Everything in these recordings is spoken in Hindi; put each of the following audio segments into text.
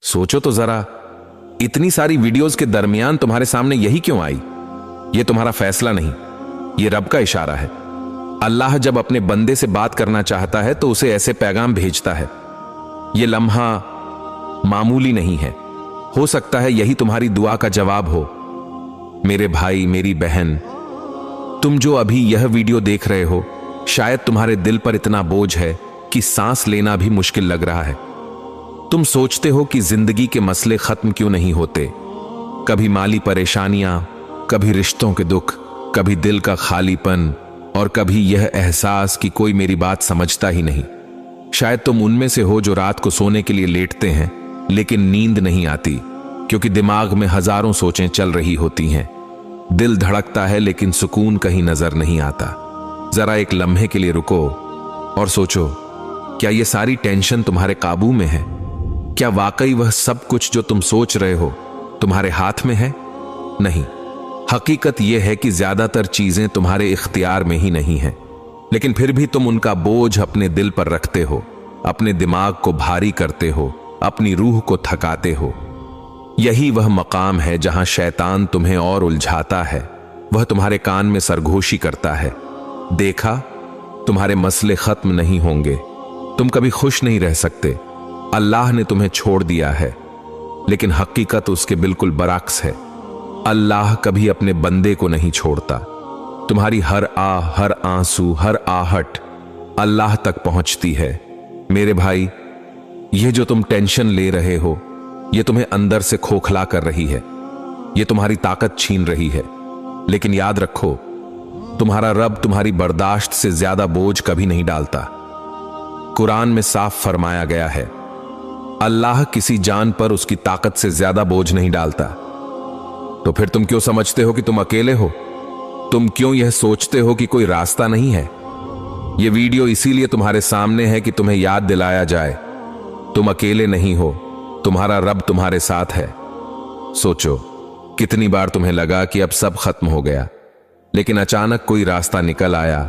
सोचो तो जरा, इतनी सारी वीडियोस के दरमियान तुम्हारे सामने यही क्यों आई? ये तुम्हारा फैसला नहीं, ये रब का इशारा है। अल्लाह जब अपने बंदे से बात करना चाहता है तो उसे ऐसे पैगाम भेजता है। ये लम्हा मामूली नहीं है। हो सकता है यही तुम्हारी दुआ का जवाब हो। मेरे भाई, मेरी बहन, तुम जो अभी यह वीडियो देख रहे हो, शायद तुम्हारे दिल पर इतना बोझ है कि सांस लेना भी मुश्किल लग रहा है। तुम सोचते हो कि जिंदगी के मसले खत्म क्यों नहीं होते। कभी माली परेशानियां, कभी रिश्तों के दुख, कभी दिल का खालीपन, और कभी यह एहसास कि कोई मेरी बात समझता ही नहीं। शायद तुम उनमें से हो जो रात को सोने के लिए लेटते हैं लेकिन नींद नहीं आती, क्योंकि दिमाग में हजारों सोचें चल रही होती हैं। दिल धड़कता है लेकिन सुकून कहीं नजर नहीं आता। जरा एक लम्हे के लिए रुको और सोचो, क्या यह सारी टेंशन तुम्हारे काबू में है? क्या वाकई वह सब कुछ जो तुम सोच रहे हो तुम्हारे हाथ में है? नहीं, हकीकत यह है कि ज्यादातर चीजें तुम्हारे इख्तियार में ही नहीं है, लेकिन फिर भी तुम उनका बोझ अपने दिल पर रखते हो, अपने दिमाग को भारी करते हो, अपनी रूह को थकाते हो। यही वह मकाम है जहां शैतान तुम्हें और उलझाता है। वह तुम्हारे कान में सरगोशी करता है, देखा, तुम्हारे मसले खत्म नहीं होंगे, तुम कभी खुश नहीं रह सकते, अल्लाह ने तुम्हें छोड़ दिया है। लेकिन हकीकत उसके बिल्कुल बरअक्स है। अल्लाह कभी अपने बंदे को नहीं छोड़ता। तुम्हारी हर हर आंसू, हर आहट अल्लाह तक पहुंचती है। मेरे भाई, यह जो तुम टेंशन ले रहे हो, यह तुम्हें अंदर से खोखला कर रही है, यह तुम्हारी ताकत छीन रही है। लेकिन याद रखो, तुम्हारा रब तुम्हारी बर्दाश्त से ज्यादा बोझ कभी नहीं डालता। कुरान में साफ फरमाया गया है, अल्लाह किसी जान पर उसकी ताकत से ज्यादा बोझ नहीं डालता। तो फिर तुम क्यों समझते हो कि तुम अकेले हो? तुम क्यों यह सोचते हो कि कोई रास्ता नहीं है? यह वीडियो इसीलिए तुम्हारे सामने है कि तुम्हें याद दिलाया जाए, तुम अकेले नहीं हो, तुम्हारा रब तुम्हारे साथ है। सोचो, कितनी बार तुम्हें लगा कि अब सब खत्म हो गया, लेकिन अचानक कोई रास्ता निकल आया,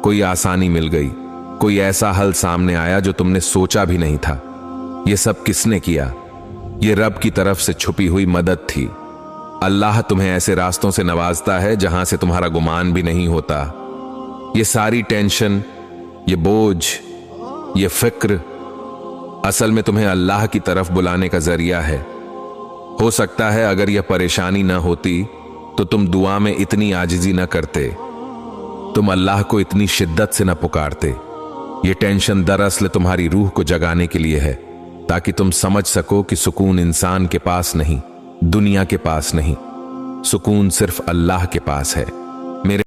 कोई आसानी मिल गई, कोई ऐसा हल सामने आया जो तुमने सोचा भी नहीं था। यह सब किसने किया? यह रब की तरफ से छुपी हुई मदद थी। अल्लाह तुम्हें ऐसे रास्तों से नवाजता है जहां से तुम्हारा गुमान भी नहीं होता। ये सारी टेंशन, ये बोझ, ये फिक्र असल में तुम्हें अल्लाह की तरफ बुलाने का जरिया है। हो सकता है अगर यह परेशानी ना होती तो तुम दुआ में इतनी आजिजी न करते, तुम अल्लाह को इतनी शिद्दत से न पुकारते। यह टेंशन दरअसल तुम्हारी रूह को जगाने के लिए है, ताकि तुम समझ सको कि सुकून इंसान के पास नहीं, दुनिया के पास नहीं, सुकून सिर्फ अल्लाह के पास है। मेरे